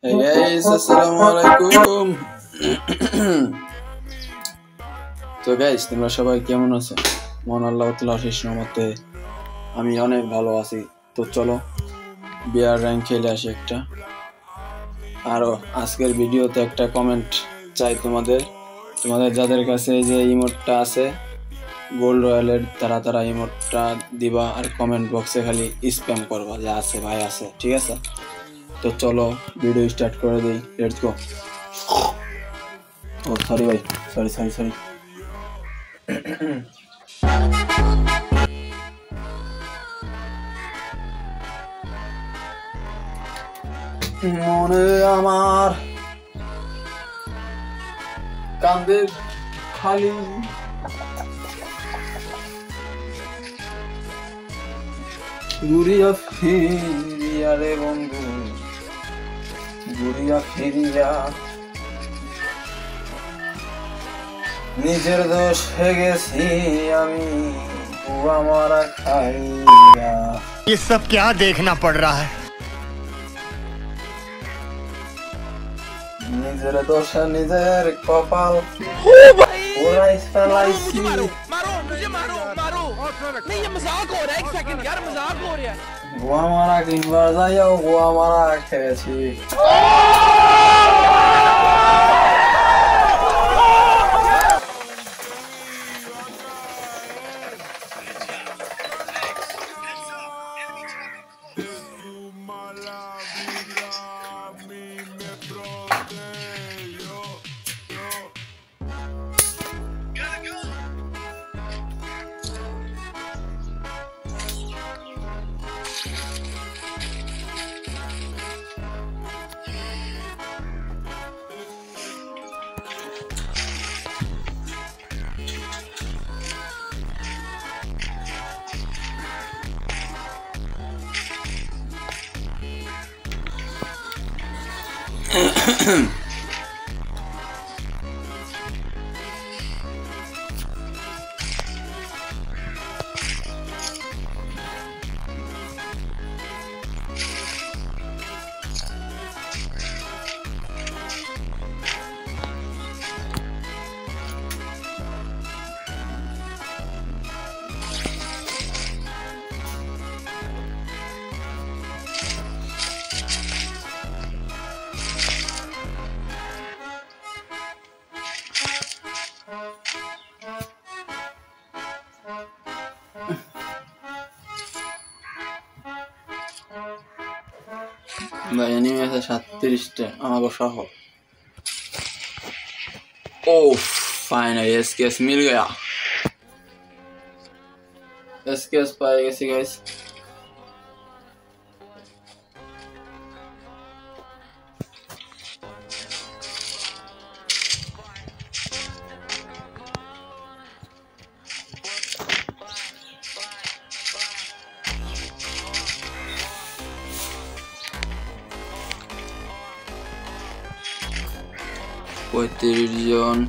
Hey guys, assalamualaikum. তো guys তোমরা সবাই কেমন আছো? মহান আল্লাহ তাআলার শেষ রহমতে আমি অনেক ভালো আছি। তো চলো বিয়ার র্যাঙ্ক খেলে আসি একটা। আর আজকের ভিডিওতে একটা কমেন্ট চাই তোমাদের যাদের কাছে এই যে ইমোটটা আছে গোল্ড রয়্যালের তারা ইমোটটা দিবা আর কমেন্ট বক্সে খালি স্প্যাম করবা যে আছে ভাই আছে, ঠিক আছে? তো চলো ভিডিও স্টার্ট করে দিই, লেটস গো। ও সরি ভাই, সরি মনে আমার কান্দে খালি ঘুরিয়া ফিরিয়া রে বন্ধু, ঘুরিয়া ফিরিয়া নিজের দোষ হয়ে গেছি আমি, ও আমার খাইয়া। ये सब क्या देखना पड़ रहा है? নিজের দোষ নিজের কপাল ওরাই ফেলাইছি। গোয়া মারা কিংবা যাইও গোয়া মারা খেয়েছি। ভাই এনিমি আছে 37টা আমাকে সহ। ও ফাইনালি এসকেএস মিল গয়া, এসকেএস পাই গেছি গাইস। জন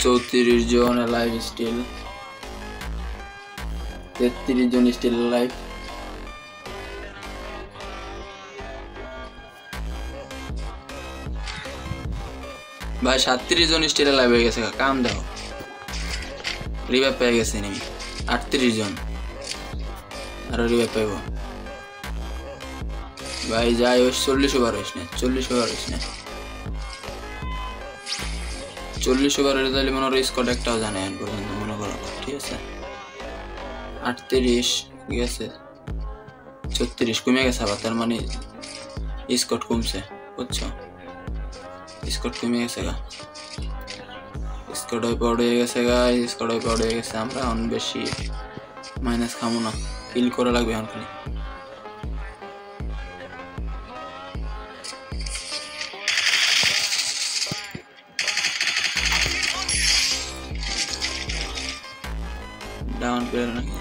34 জন লাইভ স্টিল, 33 জন স্টিল লাইভ। ভাই 37 জন স্টিল লাইভ হয়ে গেছে, কাম দাও। রিভাইভ পেয়ে গেছে এনিমি 38 জন, আরো রিভাইভ পাইব ভাই। যাই ওই 40 ওভার হইস না, 40 ওভার হইস না, 40 ওভারের তাহলে মনে হয় স্কোয়াড একটাও জানে এখন পর্যন্ত মনে করো, ঠিক আছে? 38 গেছে, 36 কমে গেছে আবার, তার মানে স্কোয়াড কমছে, বুঝছো? স্কোয়াড কমে গেছে গা, স্কোয়াড পড়ে গেছে গা, স্কোয়াড পড়ে গেছে। আমরা এখন বেশি মাইনাস খামো না, কিল করা লাগবে এখন খালি। ডাউন প্লেয়ার নাকি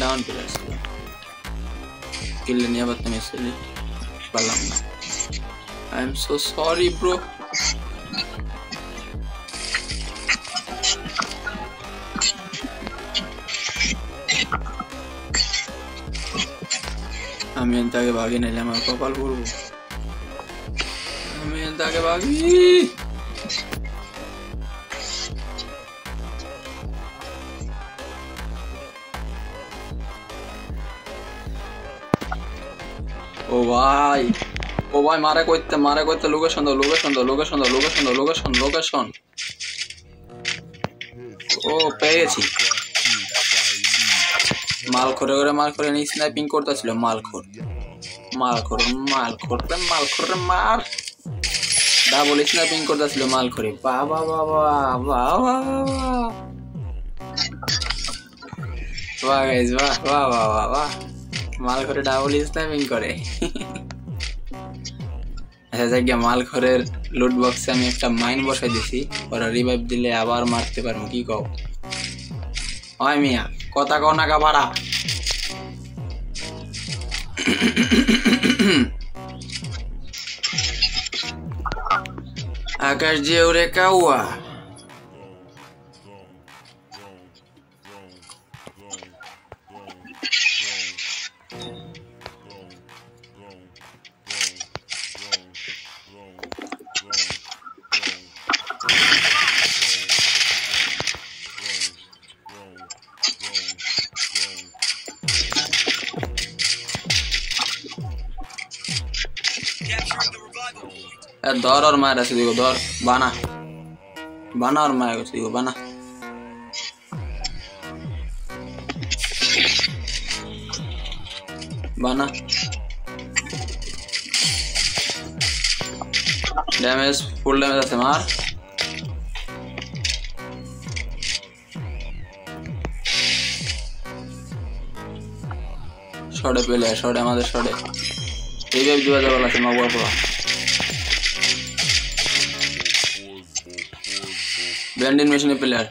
ডাউন প্লেয়ার ছিল, কিল নিয়ে আবার তুমি পারলাম না। I am so sorry, bro. আমি তাকে ভাগি নাইলে আমার কপাল পড়বো। আমি তাকে ভাগি। ও ভাই মারে কইতে লোকেশন। ও পেয়ে গেছি। মাল করে নি স্নাইপিং করতেছিল। মালখোর মার ডাবল স্নাইপিং করতেছিল মালখোরে। বাবা গাইস বাহ মালখোরে ডাবল স্নাইপিং করে। আচ্ছা জায়গা মালখোরের লুট বক্সে আমি একটা মাইন বসাই দিছি, ওরা রিভাইভ দিলে আবার মারতে পারবো। কি কও? হয় মিয়া কথা কও নাকা ভাড়া। আকাশ দিয়ে উড়ে কাউয়া। ধর और मार ऐसे देखो धर बाना और मार ऐसे देखो बाना। डैमेज फुल डैमेज আছে মার। শটে পেলে শটে আমাদের শটে এইভাবে দুয়া যাওয়া লাগছে মাগুয়া পোড়া। ব্যান্ডিন মেশিনের প্লেয়ার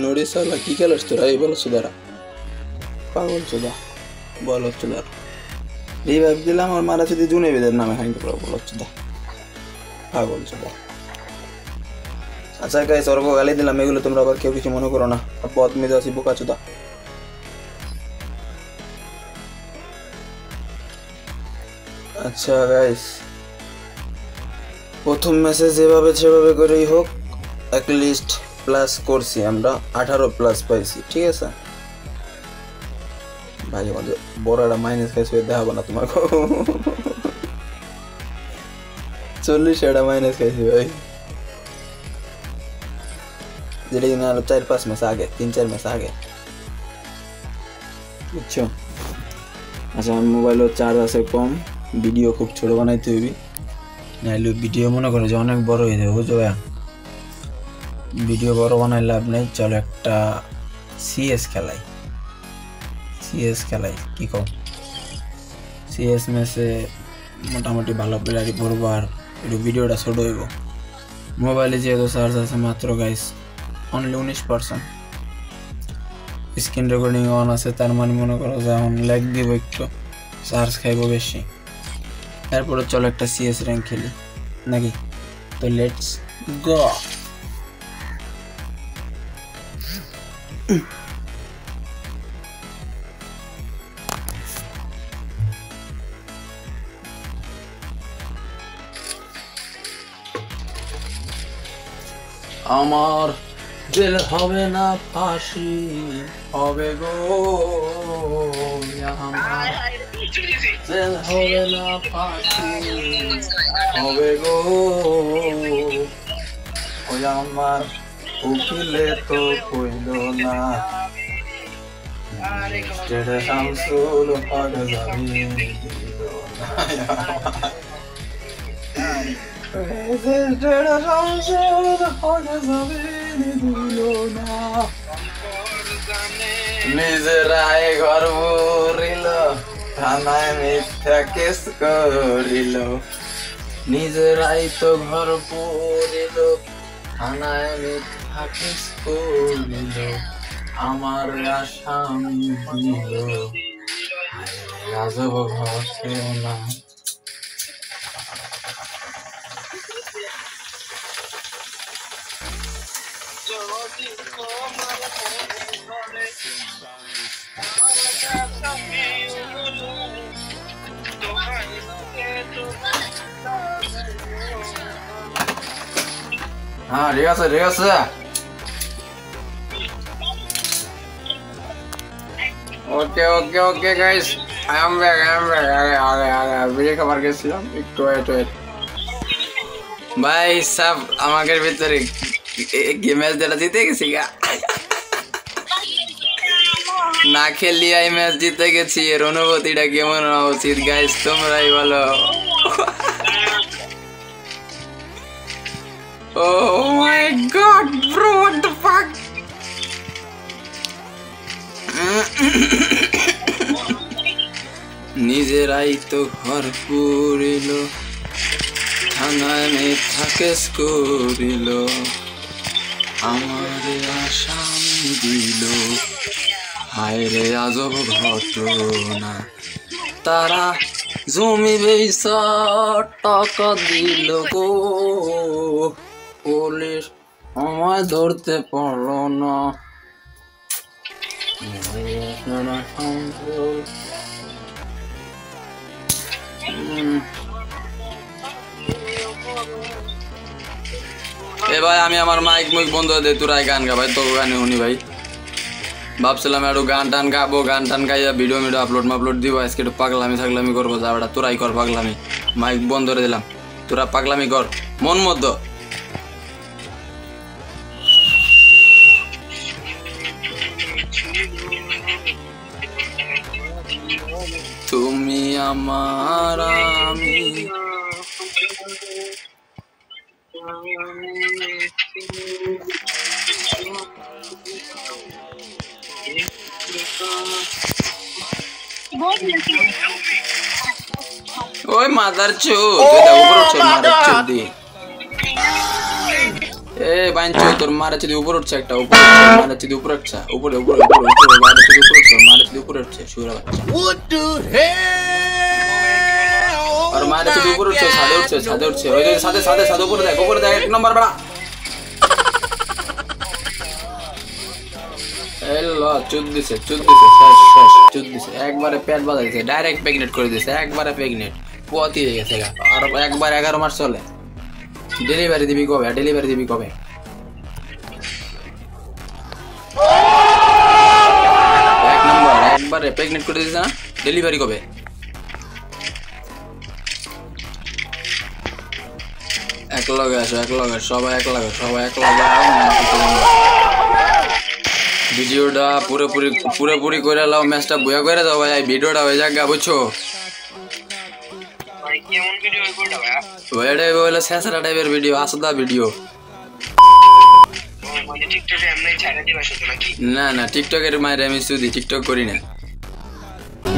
নুরি সালা কি খেলাস তোরা এই বল সুদারা পাগল সুদা বল সুদার রিভাইভ দিলাম আর মারা যদি জুনে বেদের নামে খাইতে পারবো বল সুদা পাগল সুদা আচ্ছা গাইস অর্গ গালি দিলাম এগুলো তোমরা আবার কেউ কিছু মনে করো না পথ মেজে আছি বোকা চুদা আচ্ছা গাইস প্রথম ম্যাচে যেভাবে সেভাবে করেই হোক অ্যাটলিস্ট প্লাস করছি আমরা 18 প্লাস পাইছি ঠিক আছে ভাই আমাদের বড়টা মাইনাস খাইছে দেখাবো না তোমাকে 40 এটা মাইনাস খাইছি ভাই যেটা কিনা আরো 4-5 মাস আগে 3-4 মাস আগে বুঝছো আচ্ছা আমার মোবাইলও চার্জ আছে কম ভিডিও খুব ছোট বানাইতে হইবি নাইলে ভিডিও মনে করো যে অনেক বড় হয়ে যাবে বুঝছো ভাইয়া ভিডিও বড় বানাই লাভ নেই চলো একটা সিএস খেলাই কি কও সিএস ম্যাচে মোটামুটি ভালো প্লেয়ারই পড়বো আর একটু ভিডিওটা ছোট হইব মোবাইলে যেহেতু চার্জ আছে মাত্র guys only 19% screen recording on আছে তার মানে মনে করো যে এখন ল্যাগ দিব একটু চার্জ খাইব বেশি এরপরে চলো একটা সিএস র্যাঙ্ক খেলি নাকি তো লেটস গো আমার দিল হবে না ফাঁসি হবে গো আমার দিল হবে না ফাঁসি হবে গো ওই আমার উকিলে তো কইল না যেটা শামসুল হক যাবি নিজেরাই ঘর ভরিল থানায় মিথ্যা কেস করিল নিজেরাই তো ঘর ভরিল থানায় মিথ্যা কেস করিল আমার আসামি দিল রাজব ঘটে না হ্যাঁ ঠিক আছে okay guys I am back আগে ভিডিও কভার করেছিলাম একটু ওয়েট ভাই সব আমাদের ভিতরে ম্যাচ যেটা জিতে গেছি গা না খেললি এই ম্যাচ জিতে গেছি এর অনুভূতিটা কেমন হওয়া উচিত গাইস তোমরাই বলো Oh my god bro what the fuck নিজেরাই তো ঘর পুরিল থানায় মিথ্যা কেস করিল আমার আসামি দিল হায় রে আজব ঘটনা তারা জমি বেচা টাকা দিল গো পুলিশ আমায় ধরতে পারলো না এ ভাই আমি আমার মাইক বন্ধ দে তোরাই গান গা ভাই তোর গানে শুনি ভাই ভাবছিলাম একটু গান টান গাবো গান টান গাইয়া ভিডিও আপলোড দিব আজকে একটু পাগলামি করবো যাওয়াটা তোরাই কর পাগলামি মাইক বন্ধ করে দিলাম তোরা পাগলামি কর মন মধ্য তুমি আমার আমি ওই মাদার চোদ এটা উপরে চল মাদার চোদ দি এ বাইঞ্চো তোর মারা যদি উপরে উঠছে একটা উপরে মারা যদি উপরে উঠছে উপরে উপরে উপরে উপরে মারা যদি উপরে উঠছে মারা যদি উপরে উঠছে শুয়োর বাচ্চা আর মারা যদি উপরে উঠছে ছাদে উঠছে ওই যে ছাদে উপরে দেখ এক নাম্বার বড়া এলো চুদ দিছে শেষ চুদ দিছে একবারে পেট বাজা দিছে ডাইরেক্ট প্রেগনেন্ট করে দিছে একবারে প্রেগনেন্ট পতি হয়ে গেছে আর একবার 11 মাস চলে ডেলিভারি দিবি কবে এক নাম্বার একবারে প্রেগনেন্ট করে দিছে না ডেলিভারি কবে এক লগে সবাই এক লগে ভিডিওটা পুরোপুরি করে লাও ম্যাচটা বয়া করে দাও ভাই ভিডিওটা হয়ে যাক বুঝছো কেমন ভিডিও করতে ভাই ওইটা বলে শেষরা টাইপের ভিডিও আসদা ভিডিও মানে টিকটকে এমনি ছাড়া দিবা শুধু নাকি না টিকটকের মায়ের আমি শুধু টিকটক করি না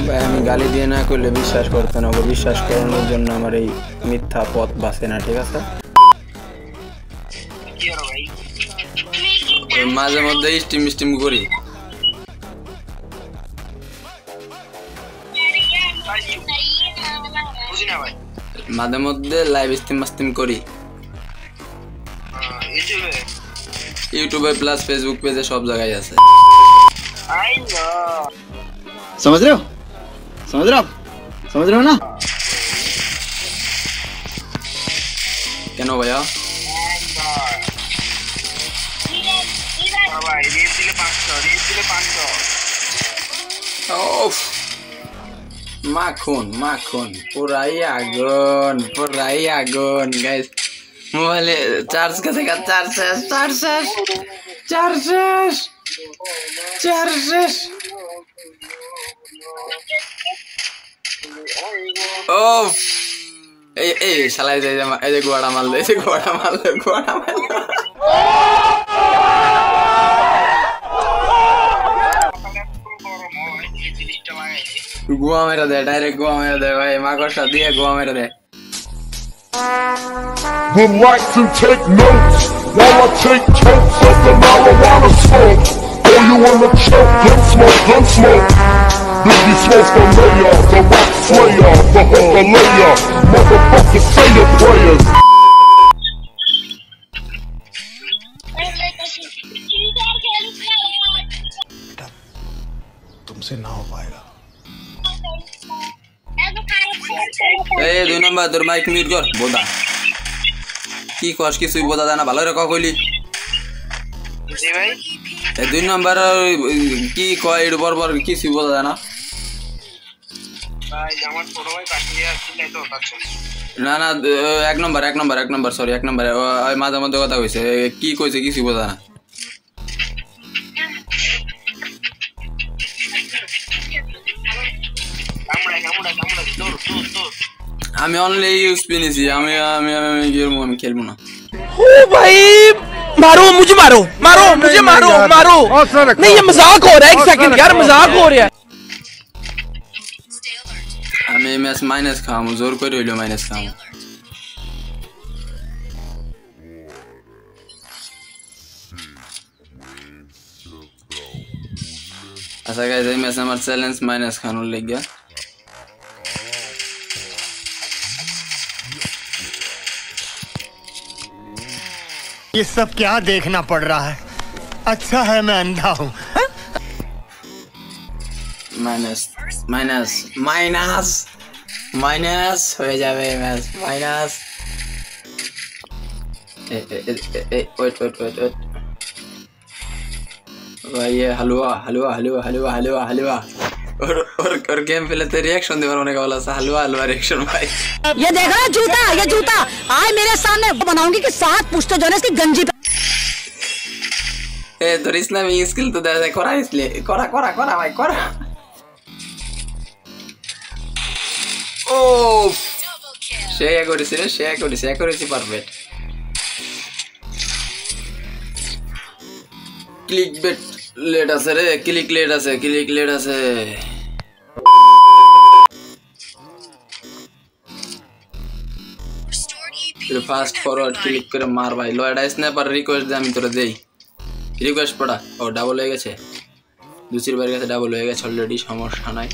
ভাই আমি গালি দিয়ে না করলে বিশ্বাস করতে না বিশ্বাস করানোর জন্য আমার এই মিথ্যা পথ বাসে না ঠিক আছে কি আর ভাই মাঝে মধ্যে স্টিম করি বুঝি না ভাই মাঝে মধ্যে লাইভ স্টিম করি ইউটিউবে প্লাস ফেসবুক পেজে সব জায়গায় আছে आई नो समझ रहे हो ना কেন ভাইয়া भाई रेट दिले 500 ওফ মাখন পুরাই আগুন গাইস মোবাইলে চার্জ কাছে চার্জ শেষ ওফ এই শালাই এই যে গোড়া মারলো গোয়া মেরা দে ডাইরেক্ট গোয়া মেরা দে ভাই মাকড়সা দিয়ে গোয়া মেরা দে Relax and take notes while I take totes of the marijuana smoke. Oh, you wanna choke? Gun smoke. Biggie Smoke the mayor, the rock slayer, the hooker layer. Motherfucker, say your prayers. तुमसे ना हो पाएगा এই 2 number তোর mic mute কর বোদা কি কস কিছুই বোদা জানা ভালো রে কইলি जी भाई এই 2 নাম্বার কি কয় এর বরবর কিছু বোদা জানা भाई আমার ছোট ভাই পাঠিয়ে আসছিল তো আচ্ছা না এক নাম্বার সরি এক নাম্বার ওই মাঝে মধ্যে কথা কইছে কি কইছে কিছু বোঝা না আমি অনলি ইউজ পিনিছি আমি খেলবো না ओ भाई मुझे मारो नहीं ये मजाक हो रहा है एक सेकंड यार मजाक हो रहा है আমি ম্যাচ মাইনাস খাওয়ামু জোর করে হইলো মাইনাস খাওয়ামু আচ্ছা গাইস এই ম্যাচ আমার চ্যালেঞ্জ মাইনাস খানোর লাগা ये सब क्या देखना पड़ रहा है अच्छा है मैं अंधा हूँ মাইনাস হয়ে যাবে ম্যাচ মাইনাস ওয়েট ভাই হালুয়া और गेम पहले तो रिएक्शन दे होने का वाला सा हलवा रिएक्शन भाई ये देख रहा है ये जूता आए मेरे सामने बनाऊंगी कि 7 पुश्ते जो है इसकी गंजी पे ए तो इस्लामी स्किल तो दे करा इसलिए करा भाई करा ও শেয়ার করেছি পারফেক্ট ক্লিক লেট আছে রে ক্লিক লেট আছে ফাস্ট ফরওয়ার্ড ক্লিক করে মার ভাই লো এটা স্ন্যাপার রিকোয়েস্ট দে আমি তোরা দেই রিকোয়েস্ট পড়া ও ডাবল হয়ে গেছে দুসির ভাইয়ের কাছে ডাবল হয়ে গেছে অলরেডি সমস্যা নাই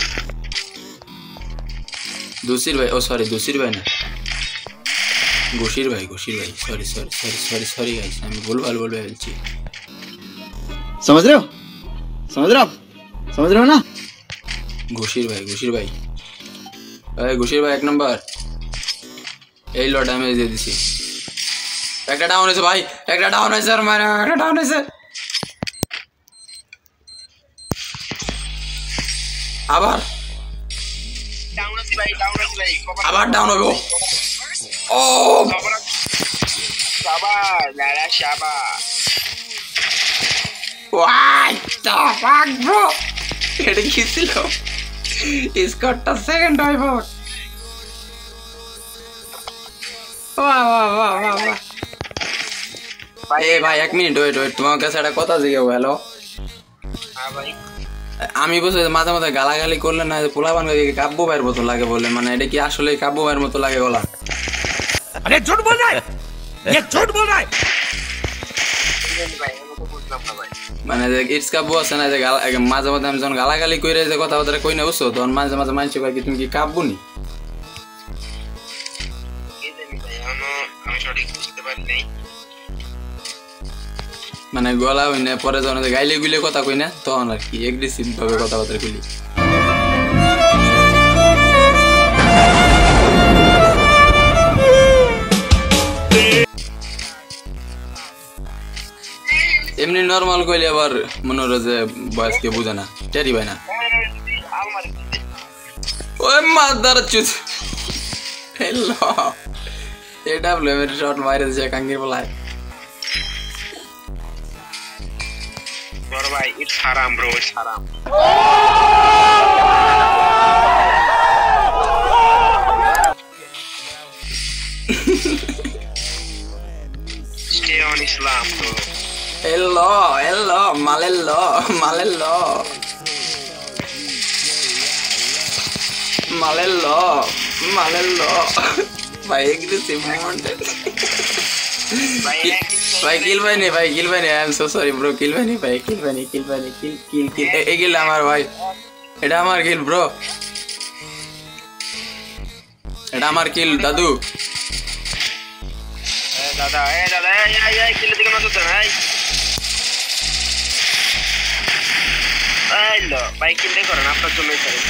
দুসির ভাই ও সরি দুসির ভাই না ঘুষির ভাই সরি গাইস আমি ভুলভাল বলে ফেলছি समझ रहे हो ना ঘুষির ভাই এই ঘুষির ভাই এক নাম্বার এই লো ড্যামেজ দিয়ে দিছি একটা ডাউন হয়েছে ভাই একটা ডাউন হয়েছে আর মারা একটা ডাউন হয়েছে আবার ডাউন আছে ভাই আবার ডাউন হবে ও শাবাশ লালা শাবাশ What the fuck, bro? এটা কি ছিল স্কটটা সেকেন্ড হইব বাহ এ ভাই এক মিনিট ওয়েট তোমার কাছে একটা কথা জিজ্ঞাসা হ্যালো হ্যাঁ ভাই আমি বুঝছি মাঝে মাঝে গালাগালি করলে না পোলাপান কাব্য ভাইয়ের মতো লাগে বলে মানে এটা কি আসলে কাব্য ভাইয়ের মতো লাগে গলা अरे झूठ बोल रहा है ये झूठ बोल रहा है ভাই আমি তো বুঝলাম না ভাই মানে যে ইটস কাব্য আছে না যে মাঝে মাঝে আমি যখন গালাগালি করে যে কথাবার্তা কই না বুঝছো তখন মাঝে মাঝে মানছি ভাই কি তুমি কি কাব্য নি এই জানি ভাই আমি সঠিক বুঝতে পারি নাই মানে গলা হই না পরে যখন গাইলে গুলে কথা কই না তখন আর কি এগ্রেসিভ ভাবে কথাবার্তা কইলি এমনি নরমাল কইলে আবার মনে হয় যে বয়সকে বুঝে না টেরি ভাই না ওই মাদার চুত হ্যালো এটা ব্লেমের শট মাইরে দিছে কাঙ্গির বলায় বড় ভাই ইটস হারাম ব্রো ইটস হারাম stay on Islam bro hello malello ভাই এগ্রেসিভ মোমেন্ট ভাই কিল ভাই নে I am so sorry bro kill ভাই নে কিল এই কিল আমার ভাই এটা আমার কিল ব্রো এটা আমার কিল দাদু দাদা এই কিল দিকে নজর দেন এই লো ভাই কিল দে করেন আপনার জন্যই করেন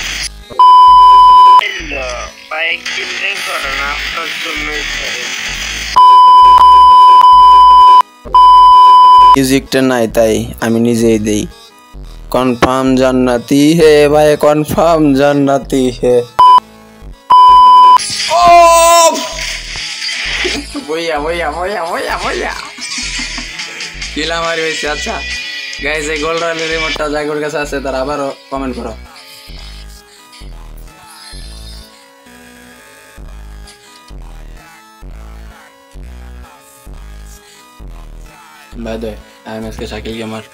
লো ভাই কিল দে করেন আপনার জন্যই করেন মিউজিকটা নাই তাই আমি নিজেই দেই কনফার্ম জান্নাতি হে ভাই কনফার্ম জান্নাতি হে ও বইয়া কিল আমার হয়েছে আচ্ছা গাইস এই গোল্ড রয়্যালের রিমোটটা জায়গার কাছে আছে তারা আবারও কমেন্ট করো বাই দ্য আইএমএসকে শাকিল গেমার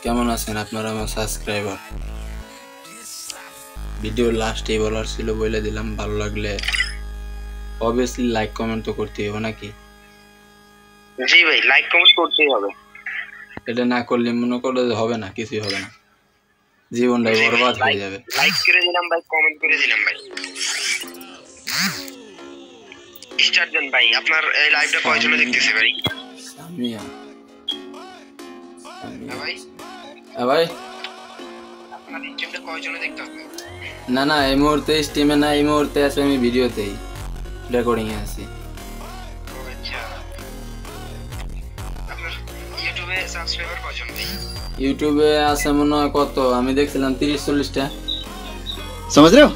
কেমন আছেন আপনারা আমার সাবস্ক্রাইবার ভিডিও লাস্টে বলার ছিল বলে দিলাম ভালো লাগলে অবভিয়াসলি লাইক কমেন্ট তো করতেই হবে নাকি জি ভাই লাইক কমেন্ট করতেই হবে এটা না করলে মনে করলে হবে না কিছুই হবে না জীবনটাই বরবাদ হয়ে যাবে লাইক করে দিলাম ভাই কমেন্ট করে দিলাম ভাই স্টার্ট দেন ভাই আপনার এই লাইভটা কয়জনে দেখতেছে ভাই আমি ভাই ভাই আপনার স্ট্রিমটা কয়জনে দেখতেছে না এই মুহূর্তে স্ট্রিমে না এই মুহূর্তে আছে আমি ভিডিওতেই রেকর্ডিং এ আছি আচ্ছা আপনার ইউটিউবে সাবস্ক্রাইবার কয়জন ভাই ইউটিউবে আছে মনে হয় কত আমি দেখছিলাম 30-40 টা समझ रहे हो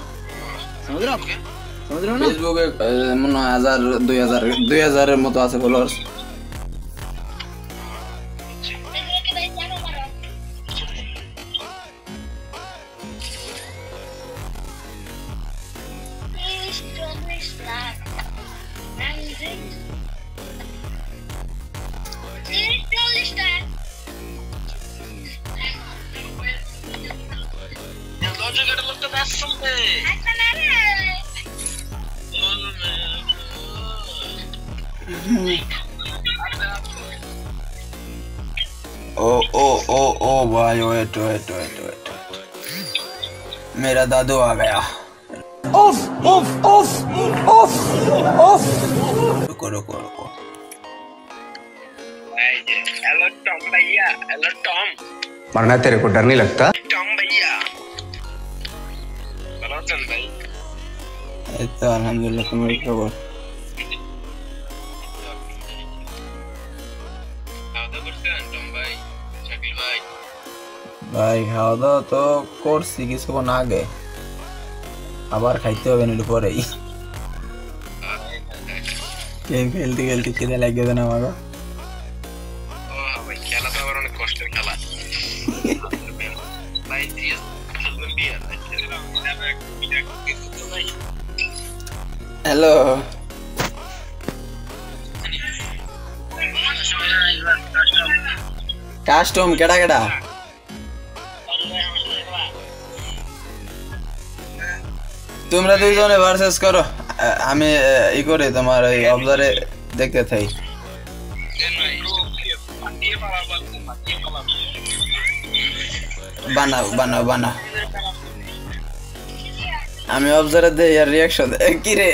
ना ফেসবুকে মনে হয় 1000-2000 এর মতো আছে ফলোয়ার্স ओ ओ ओ ओ भाई वेट वेट वेट वेट मेरा दादू आ गया। उफ उफ उफ उफ उफ रुको रुको रुको हेलो टॉम भैया, हेलो टॉम। मरना तेरे को डर नहीं लगता? टॉम भैया ভালো আছেন ভাই? এই তো আলহামদুলিল্লাহ, তোমার কি খবর? ভাই খাওয়া দাওয়া তো করছি কিছুক্ষণ আগে, আবার খাইতে হবে না পরেই। গেম খেলতে খেলতে খিদে লাগিয়ে না আমাকে। খেলা তো আবার অনেক কষ্টের খেলা ভাই। হ্যালো কাস্টম কেডা কেডা? তোমরা দুইজনে ভার্সেস করো, আমি ই করে তোমার ওই অবজারে দেখতে থাই। বানাও বানাও বানাও, আমি অবজারে দেই আর রিয়াকশন কি রে।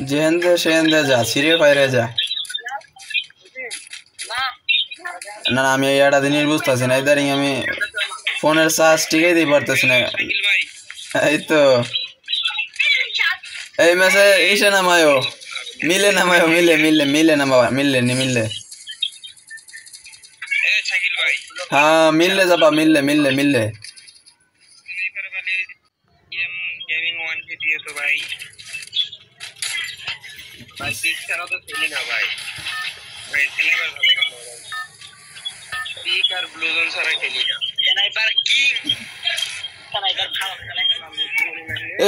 যেহেন্দে সেহেন্দে যা, ছিঁড়ে ফাইরে যা। না না আমি এটা জিনিস বুঝতেছি না, ইদারিং আমি ফোনের চার্জ টিকে দিতে পারতেছি না। এই তো এই ম্যাচে ইসে নামায়ও, মিলে নামায়ও, মিলে মিলে মিলে নামাবা, মিললে নি মিললে। হ্যাঁ মিললে যাবা, মিললে মিললে মিললে।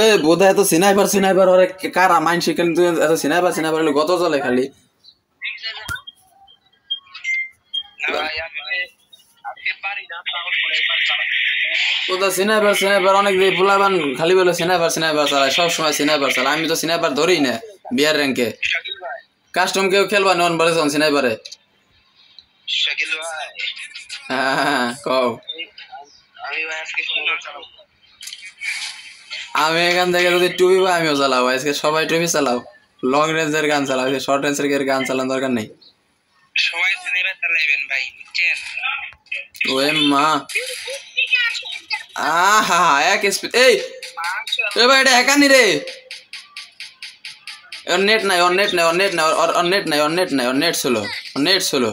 এ বোধহয় তো সিনাইপার সিনাইপার ওরে কারা মাইন্ড কিন্তু এত সিনাইপার সিনাইপার হলে গত চলে খালি। ওটা সিনাইপার সিনাইপার অনেক দিয়ে ফুলাবান খালি বলে সিনাইপার সিনাইপার চালায়, সবসময় সিনাইপার চালায়। আমি তো সিনাইপার ধরি না বিয়ার র্যাঙ্কে। কাস্টম কেউ খেলবা নন বলে সিনাইপারে? হ্যাঁ কও। আমি এখান থেকে যদি টুপি পাই আমিও চালাবো, আজকে সবাই টুপি চালাও, লং রেঞ্জের গান চালাও, শর্ট রেঞ্জের গান চালানোর দরকার নেই। সবাই সিনেমা চালাবেন ভাই, বুঝছেন? ওই মা আহা এক স্পিড। এই এ ভাই এটা একানি রে, ওর নেট নাই, ওর নেট নাই, ওর নেট নাই, ওর নেট নাই, ওর নেট নাই, ওর নেট ছিল, ওর নেট ছিল।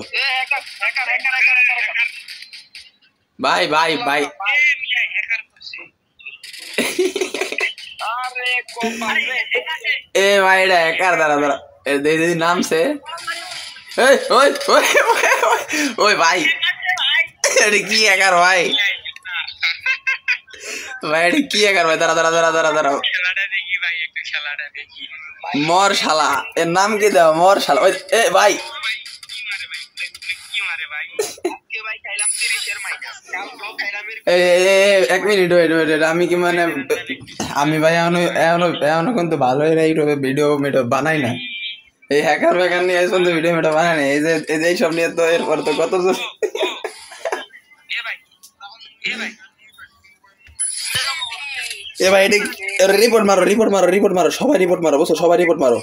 ভাই ভাই ভাই এ ভাই এটা একার দ্বারা দ্বারা দিদি নামছে। ওই ওই ওই ভাই এটা কি একার ভাই, ভাই এটা কি একার ভাই? দাঁড়া দাঁড়া দাঁড়া দাঁড়া দাঁড়াও, মর শালা, এর নাম কি দাও? মর শালা। ওই এ ভাই এক মিনিট ওয়েট ওয়েট, আমি কি মানে আমি ভাই এখনো কিন্তু ভালোই ইউটিউবে ভিডিও মিডিও বানাই না, এই হ্যাকার ফ্যাকার নিয়ে পর্যন্ত ভিডিও মিডিও বানাই না। এই যে এইসব নিয়ে তো এরপর তো কত এ ভাই এটা রিপোর্ট মারো, রিপোর্ট মারো, রিপোর্ট মারো, সবাই রিপোর্ট মারো, বুঝছো? সবাই রিপোর্ট মারো,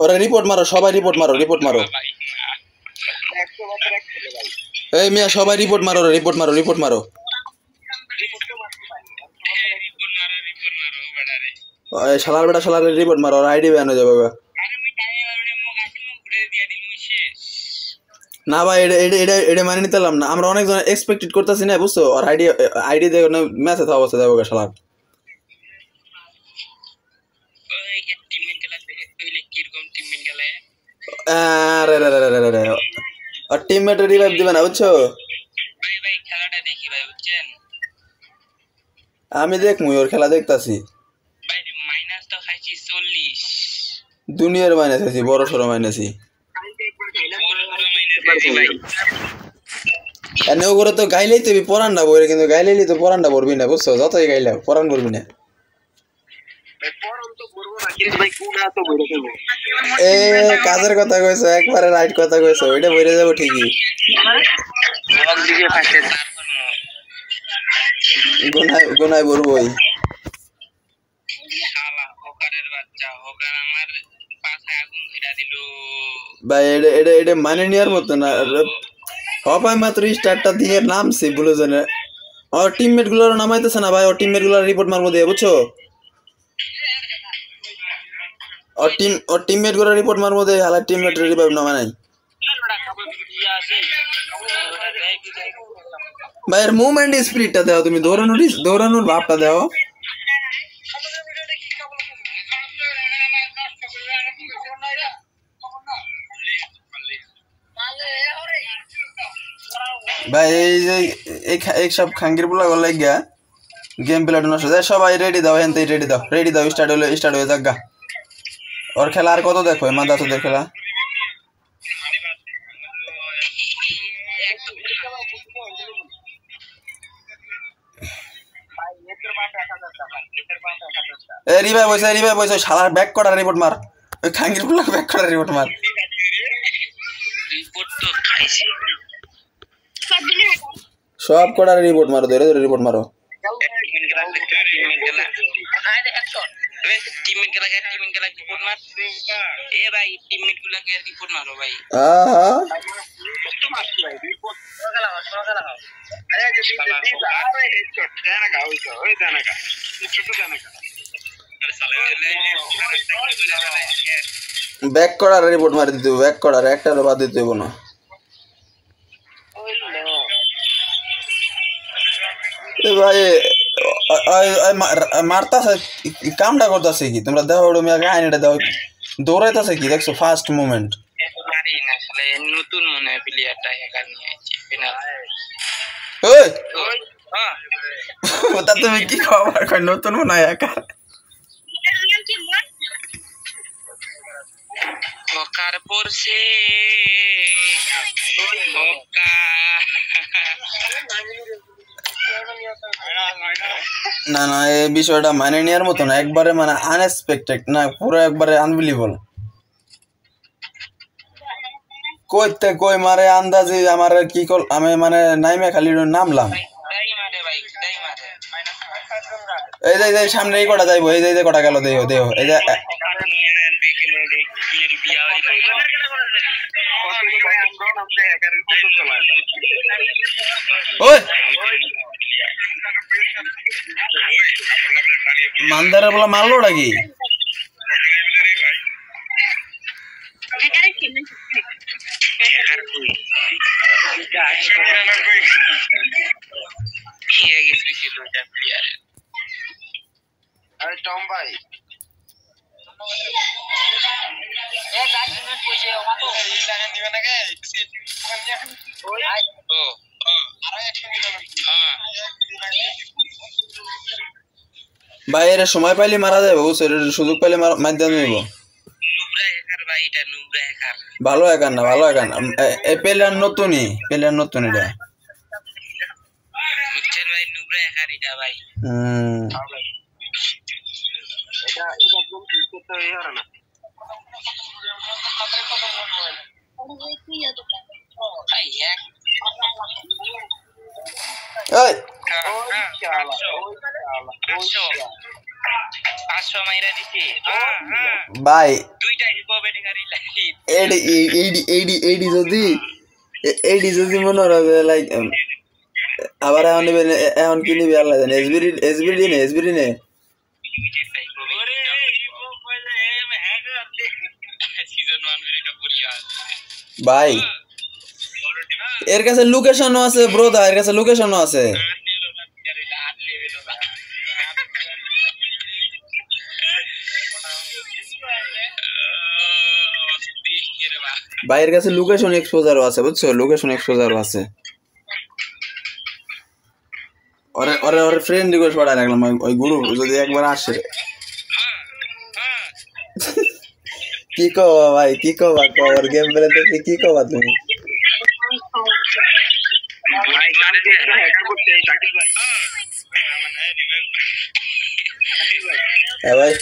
ওরা রিপোর্ট মারো, সবাই রিপোর্ট মারো, রিপোর্ট মারো। এই মিয়া সবাই রিপোর্ট মারো, রিপোর্ট মারো, রিপোর্ট মারো। শালার বেটা শালার রিপোর্ট মারো, আইডি ব্যান হয়ে যাবে। না ভাই এটা মানে নিতে পারলাম না, আমরা অনেকজন এক্সপেক্টেড করতেছি না, বুঝছো? আর আইডি দেখো ম্যাচে তো অবস্থা যাবো শালার। আর টিমমেট রিভাইভ দিবে না, বুঝছো? আমি দেখমু ওর খেলা দেখতাছি, দুনিয়ার মাইনাস আছি, বড় সড়ো মাইনাসি। এনে ওগুলো তো গাইলেই তুই পরানটা বইরে, কিন্তু গাইলেই তো পরানটা পড়বি না, বুঝছো? যতই গাইলে পরান পড়বি না। এ কাজের কথা কইছো, একবারে রাইট কথা কইছো, ওইটা বইরে যাবো ঠিকই। গুনায় বলবোই ভাই, এটা মানে নেওয়ার মতো না। হবাই মাত্র স্টারটা দিয়ে নামছে বলে জানে, ওর টিমমেট গুলোর নামাইতেছে না ভাই, ওর টিমমেট গুলোর রিপোর্ট মারবো দিয়ে, বুঝছো? ওর টিমমেট গুলোর রিপোর্ট মারবো দিয়ে, হালার টিমমেট রিভাইভ নামা নাই ভাই। এর মুভমেন্ট স্পিরিটটা দাও তুমি, দৌড়ানোর ভাবটা দাও। ভাই এই যে এইসব খাঙ্গির পোলা গলা গিয়া গেম প্লেটা নষ্ট যায়। সবাই রেডি দাও, হেন রেডি দাও, স্টার্ট হয়ে যাক গা। ওর খেলা আর কত দেখো, মাদাসুদের খেলা। রিভাইভ হয়েছে, শালার ব্যাক করার রিপোর্ট মার, ওই খাঙ্গির পোলা ব্যাক করার রিপোর্ট মার। সব কটার রিপোর্ট মারো, ধরে রিপোর্ট মারো। ব্যাক করার রিপোর্ট মারি দিতে, ব্যাক করার একটারও বাদ দিতে হইব না। ভাই মারতাছে, কামটা করতেছে কি তোমরা দেখো, কাহিনীটা দাও, দৌড়াইতেছে কি দেখছো? ফার্স্ট মুভমেন্ট নতুন মনে হয় প্লেয়ারটা হ্যাকার নিয়ে আইছে পেনাল। তুমি কি খবর কই নতুন মনে হয় হ্যাকার? হকার পড়ছে না, এই বিষয়টা মানে নেওয়ার মতো না, একবারে মানে আনএক্সপেক্টেড না, পুরো একবারে আনবিলিভেবল। কই মারে আন্দাজে আমার কি কল, আমি মানে নাইমে খালি নামলাম। এই যে সামনে এই কটা যাইবো, এই যে কটা গেল, দেহ এই যে মান্দারে বলা মারলো নাকি? টম ভাই ভাই এর সময় পাইলে মারা যাবে, সুযোগ পাইলে মারতে নিব। ভালো হ্যাকার না, এই প্লেয়ার নতুনই এটা। ভাই এইডি যদি মনে হয় লাইক আবার এখন কি নিবি আল্লাহ জানে। এসবিডি নে ভাই, এর কাছে লোকেশনও আছে ব্রোদা, এর কাছে লোকেশনও আছে। ভাইয়ের কাছে লোকেশন এক্সপোজারও আছে, বুঝছো? লোকেশন এক্সপোজারও আছে। ওরে ফ্রেন্ড রিকোয়েস্ট পাঠায় রাখলাম, ওই গুরু যদি একবার আসে। কি কবা ভাই, কি কবা? কবার গেম প্লে থেকে কি কবা তুমি? হ্যাঁ ভাই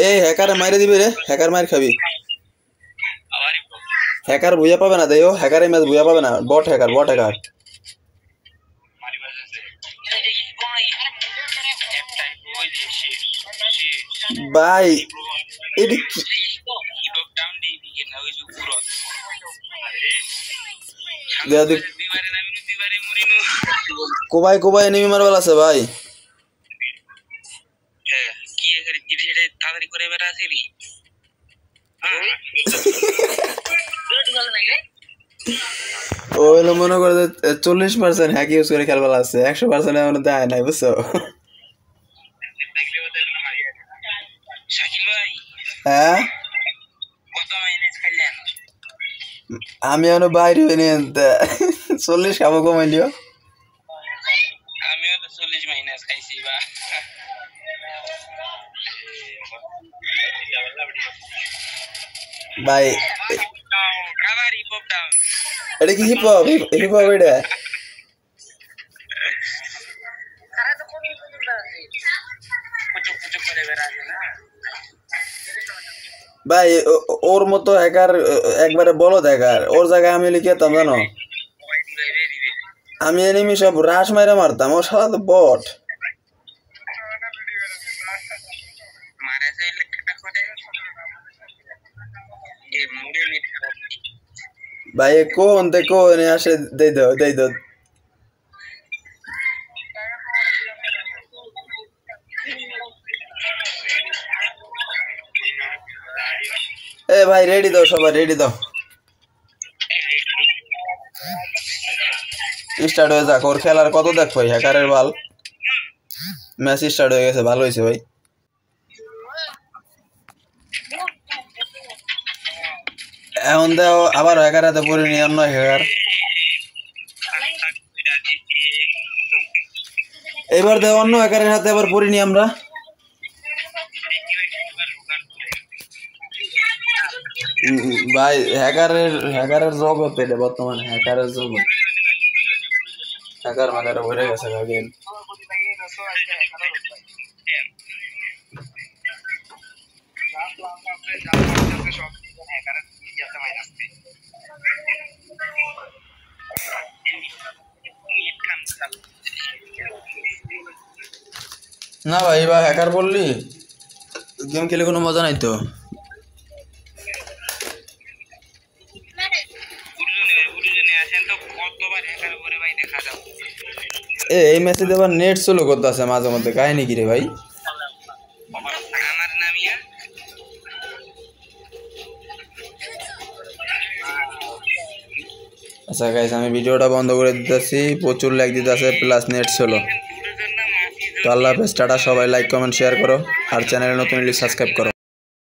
এই হ্যাকারে মাইরে দিবে রে, হ্যাকার মার খাবি। হ্যাকার বুঝা পাবে না, দেও হ্যাকারে ম্যাচ বুঝা পাবে না, বট হ্যাকার বট হ্যাকার। ভাই এটা কি কোবাই কোবাই এনিমি মারবাল আছে ভাই। ও হলো মনে করে 40% হ্যাক ইউজ করে খেলবার আছে, 100% এমন দেয় নাই বুঝছো। হ্যাঁ আমি এখনো বাইরে হইনি, 40 খাবো কমাইলিও। আমিও তো 40 মাইনাস খাইছি বা ভাই আবার হিপ হপ ডাউন। এটা কি হিপ হপ? হিপ হপ এটা ভাই ওর মতো হ্যাকার একবারে বলো হ্যাকার, ওর জায়গায় আমি লিখেতাম জানো, আমি এনিমি সব রাশ মাইরা মারতাম, ও শালা তো বট। ভাই কোন দেখো এনে আসে দেই দাও দেই দাও। এ ভাই রেডি দাও, সবাই রেডি দাও, স্টার্ট হয়ে যাক। ওর খেলার কত দেখ ভাই, হ্যাকারের বাল। ম্যাচ স্টার্ট হয়ে গেছে, ভালো হয়েছে ভাই। এখন দেও আবার হ্যাকার হাতে পড়ে নি, অন্য হ্যাকার। এবার দেও অন্য হ্যাকারের হাতে আবার পড়ে নি আমরা। ভাই হ্যাকারের জগৎ এটা বর্তমানে, হ্যাকারের জগৎ। হ্যাকার মাকার ভরে গেছে গেম। না ভাই এবার হ্যাকার বললি গেম খেলে কোনো মজা নাই তো। এই ম্যাচে আবার নেট স্লো করতে আছে মাঝে মধ্যে, কাহিনী কি রে ভাই? আচ্ছা গাইস আমি ভিডিওটা বন্ধ করে দিতেছি, প্রচুর লাইক দিতে আছে প্লাস নেট স্লো। তো আল্লাহ হাফেজ, টাটা। সবাই লাইক কমেন্ট শেয়ার করো আর চ্যানেলে নতুন হলে সাবস্ক্রাইব করো।